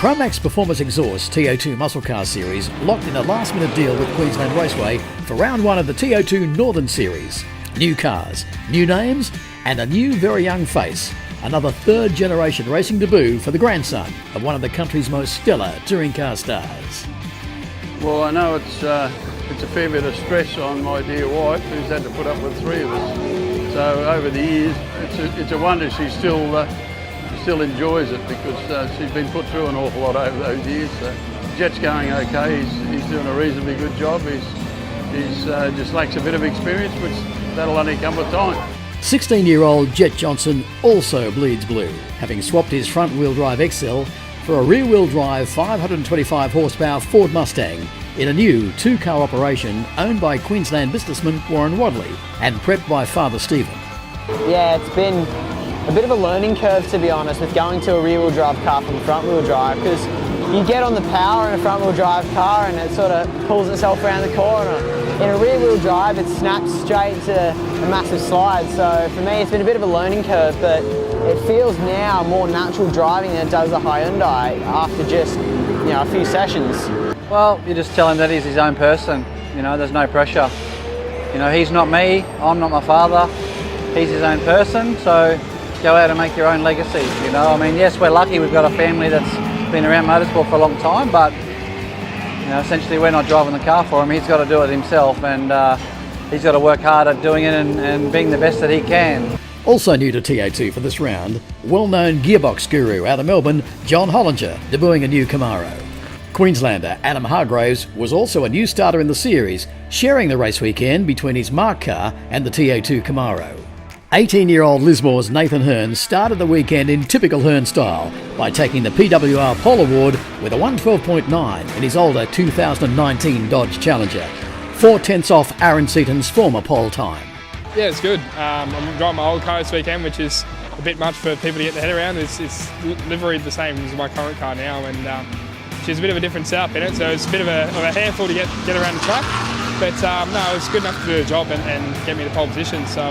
PROMAXX Performance Exhaust TA2 Muscle Car Series locked in a last-minute deal with Queensland Raceway for round one of the TA2 Northern Series. New cars, new names, and a new very young face. Another third-generation racing debut for the grandson of one of the country's most stellar touring car stars. Well, I know it's a fair bit of stress on my dear wife, who's had to put up with three of us. So over the years, it's a wonder she still enjoys it, because she's been put through an awful lot over those years. So Jet's going okay. He's doing a reasonably good job. He's just lacks a bit of experience, which that'll only come with time. 16-year-old Jet Johnson also bleeds blue, having swapped his front-wheel drive XL for a rear-wheel drive 525 horsepower Ford Mustang in a new two-car operation owned by Queensland businessman Warren Wadley and prepped by Father Stephen. Yeah, it's been a bit of a learning curve, to be honest, with going to a rear-wheel drive car from front-wheel drive, because you get on the power in a front-wheel drive car and it sort of pulls itself around the corner. In a rear-wheel drive, it snaps straight to a massive slide. So for me, it's been a bit of a learning curve, but it feels now more natural driving than it does the Hyundai after just, a few sessions. Well, you just tell him that he's his own person. There's no pressure. He's not me, I'm not my father. He's his own person, so go out and make your own legacy. Yes, we're lucky we've got a family that's been around motorsport for a long time, but essentially we're not driving the car for him. He's got to do it himself, and he's got to work hard at doing it and being the best that he can. Also new to TA2 for this round, well-known gearbox guru out of Melbourne, John Hollinger, debuting a new Camaro. Queenslander Adam Hargraves was also a new starter in the series, sharing the race weekend between his Mark car and the TA2 Camaro. 18-year-old Lismore's Nathan Hearn started the weekend in typical Hearn style by taking the PWR Pole Award with a 112.9 in his older 2019 Dodge Challenger, 4/10 off Aaron Seaton's former pole time. Yeah, it's good. I'm driving my old car this weekend, which is a bit much for people to get their head around. It's liveried the same as my current car now, and she's a bit of a different setup in it, so it's a bit of a handful to get around the track. But no, it's good enough to do the job and get me the pole position. So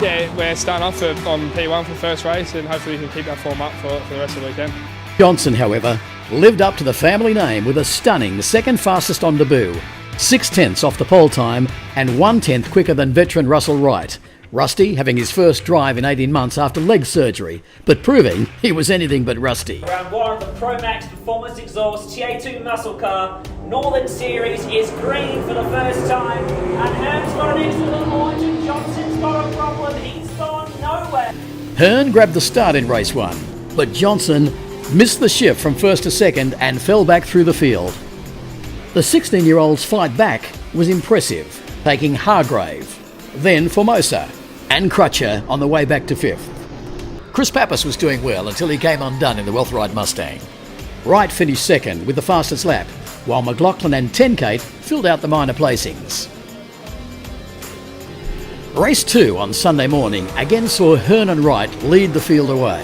yeah, we're starting off on P1 for the first race, and hopefully we can keep that form up for the rest of the weekend. Johnson, however, lived up to the family name with a stunning second fastest on debut, 6/10 off the pole time and 1/10 quicker than veteran Russell Wright. Rusty having his first drive in 18 months after leg surgery, but proving he was anything but rusty. Round one of the PROMAXX Performance Exhaust TA2 Muscle Car Northern Series is green for the first time, and Hearn's got an excellent launch and Johnson's got a problem. He's gone nowhere. Hearn grabbed the start in race one, but Johnson missed the shift from first to second and fell back through the field. The 16-year-old's fight back was impressive, taking Hargrave, then Formosa, and Crutcher on the way back to fifth. Chris Pappas was doing well until he came undone in the Wealthright Mustang. Wright finished second with the fastest lap, while McLaughlin and Tenkate filled out the minor placings. Race 2 on Sunday morning again saw Hearn and Wright lead the field away.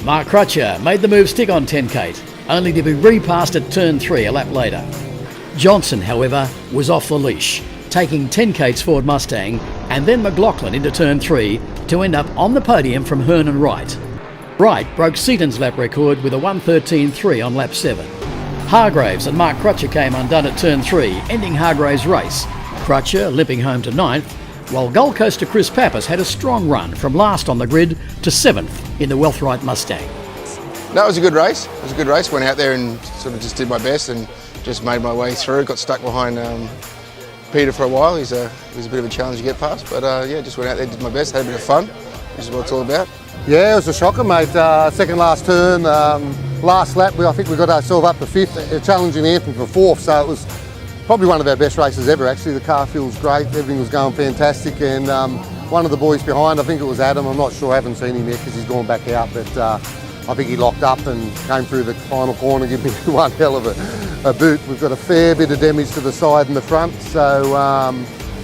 Mark Crutcher made the move stick on Tenkate, only to be repassed at turn 3 a lap later. Johnson, however, was off the leash, taking Tenkate's Ford Mustang and then McLaughlin into turn 3 to end up on the podium from Hearn and Wright. Wright broke Seaton's lap record with a 1:13.3 on lap 7. Hargraves and Mark Crutcher came undone at turn 3, ending Hargraves' race, Crutcher limping home to 9th, while Gold Coaster Chris Pappas had a strong run from last on the grid to 7th in the Wealthright Mustang. No, it was a good race. Went out there and sort of just did my best and just made my way through. Got stuck behind Peter for a while. It was a bit of a challenge to get past, but yeah, just went out there, did my best, had a bit of fun, which is what it's all about. Yeah, it was a shocker, mate. Second last turn, last lap, I think we got ourselves up to 5th, challenging Anthem for 4th, so it was probably one of our best races ever, actually. The car feels great, everything was going fantastic, and one of the boys behind, I think it was Adam, I'm not sure, I haven't seen him yet because he's gone back out, but I think he locked up and came through the final corner, give me one hell of a boot. We've got a fair bit of damage to the side and the front, so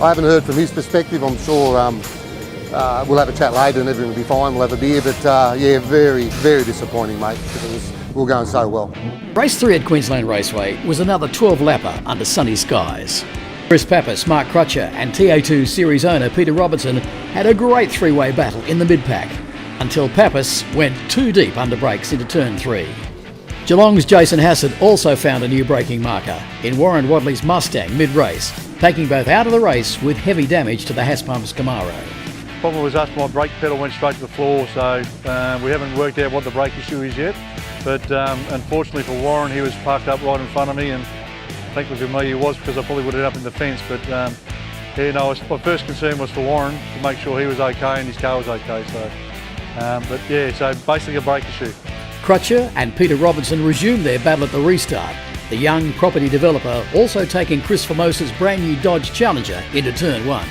I haven't heard from his perspective. I'm sure we'll have a chat later and everything will be fine, we'll have a beer, but yeah, very, very disappointing, mate, because we were going so well. Race 3 at Queensland Raceway was another 12-lapper under sunny skies. Chris Pappas, Mark Crutcher and TA2 series owner Peter Robertson had a great three-way battle in the mid-pack, until Pappas went too deep under brakes into turn 3. Geelong's Jason Hassett also found a new braking marker in Warren Wadley's Mustang mid-race, taking both out of the race with heavy damage to the Haspump's Camaro. Problem was us, my brake pedal went straight to the floor, so we haven't worked out what the brake issue is yet. But unfortunately for Warren, he was parked up right in front of me, and thankfully for me he was, because I probably would have ended up in the fence. But yeah, no, my first concern was for Warren, to make sure he was okay and his car was okay. So, but yeah, so basically a brake issue. Crutcher and Peter Robinson resumed their battle at the restart, the young property developer also taking Chris Formosa's brand new Dodge Challenger into turn 1.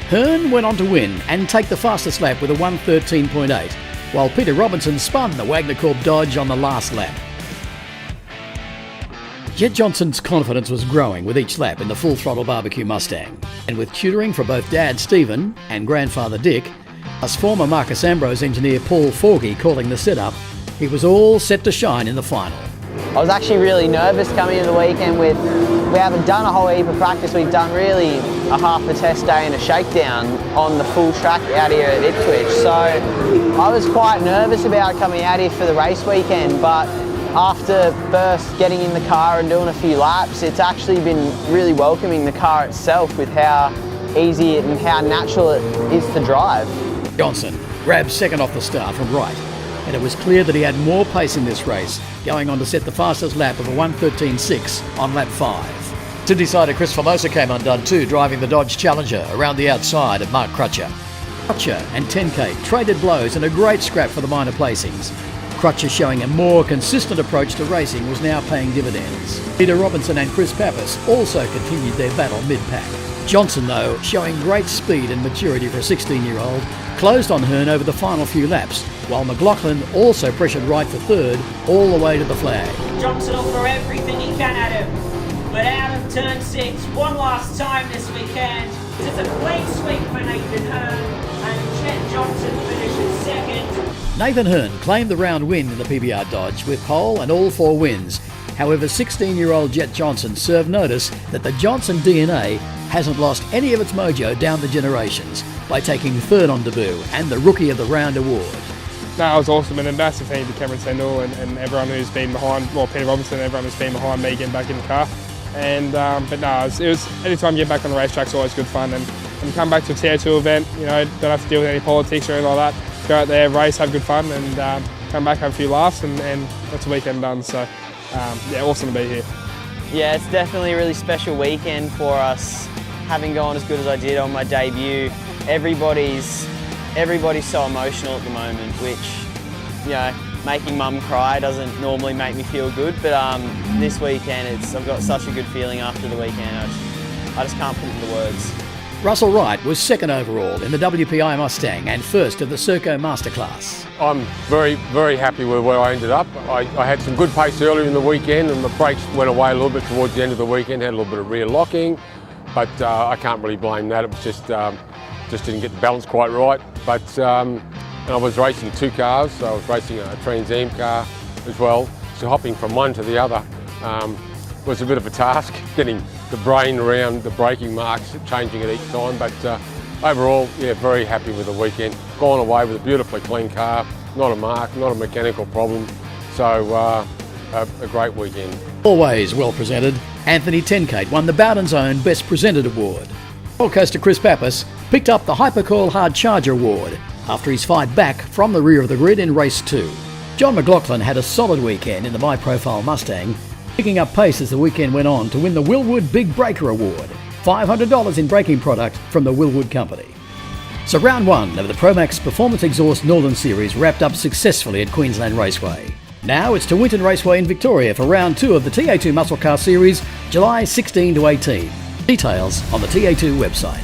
Hearn went on to win and take the fastest lap with a 1:13.8, while Peter Robinson spun the Wagner Corp Dodge on the last lap. Jet Johnson's confidence was growing with each lap in the full throttle barbecue Mustang, and with tutoring from both Dad Stephen and grandfather Dick, plus former Marcus Ambrose engineer Paul Forgy calling the setup, he was all set to shine in the final. I was actually really nervous coming into the weekend. We haven't done a whole heap of practice. We've done really a half a test day and a shakedown on the full track out here at Ipswich. So I was quite nervous about coming out here for the race weekend, but after first getting in the car and doing a few laps, it's actually been really welcoming, the car itself, with how easy and how natural it is to drive. Johnson grabbed second off the start from right, and it was clear that he had more pace in this race, going on to set the fastest lap of a 1:13.6 on lap 5. To decide, Chris Formosa came undone too, driving the Dodge Challenger around the outside of Mark Crutcher. Crutcher and 10K traded blows in a great scrap for the minor placings. Crutcher, showing a more consistent approach to racing, was now paying dividends. Peter Robinson and Chris Pappas also continued their battle mid-pack. Johnson, though, showing great speed and maturity for a 16-year-old, closed on Hearn over the final few laps, while McLaughlin also pressured right for third all the way to the flag. Johnson will throw everything he can at him, but out of turn 6, one last time this weekend. It's a clean sweep for Nathan Hearn, and Jet Johnson finishes second. Nathan Hearn claimed the round win in the PBR Dodge with pole and all 4 wins. However, 16-year-old Jet Johnson served notice that the Johnson DNA hasn't lost any of its mojo down the generations by taking third on debut and the Rookie of the Round award. No, it was awesome, and a massive thank you to Cameron Sendall and everyone who's been behind, well, Peter Robinson and everyone who's been behind me getting back in the car. And but no, it was anytime you get back on the racetrack's always good fun, and come back to a TA2 event, you know, don't have to deal with any politics or anything like that. Go out there, race, have good fun, and come back, have a few laughs, and that's a weekend done. So yeah, awesome to be here. Yeah, it's definitely a really special weekend for us, having gone as good as I did on my debut. Everybody's so emotional at the moment, which, you know, making mum cry doesn't normally make me feel good, but this weekend I've got such a good feeling after the weekend. I just can't put it into words. Russell Wright was second overall in the WPI Mustang and first of the Serco Masterclass. I'm very, very happy with where I ended up. I had some good pace earlier in the weekend, and the brakes went away a little bit towards the end of the weekend, had a little bit of rear locking, but I can't really blame that. It was just didn't get the balance quite right. But and I was racing 2 cars, so I was racing a Trans Am car as well. So hopping from one to the other was a bit of a task, getting the brain around the braking marks, changing it each time. But overall, yeah, very happy with the weekend. Gone away with a beautifully clean car, not a mark, not a mechanical problem. So a great weekend. Always well presented, Anthony Tenkate won the Bowden's Own Best Presented Award. Roller coaster Chris Pappas picked up the Hypercoil Hard Charger Award after his fight back from the rear of the grid in race 2. John McLaughlin had a solid weekend in the My Profile Mustang, picking up pace as the weekend went on to win the Willwood Big Breaker Award, $500 in braking product from the Willwood Company. So round 1 of the PROMAXX Performance Exhaust Northern Series wrapped up successfully at Queensland Raceway. Now it's to Winton Raceway in Victoria for round 2 of the TA2 Muscle Car Series, July 16 to 18. Details on the TA2 website.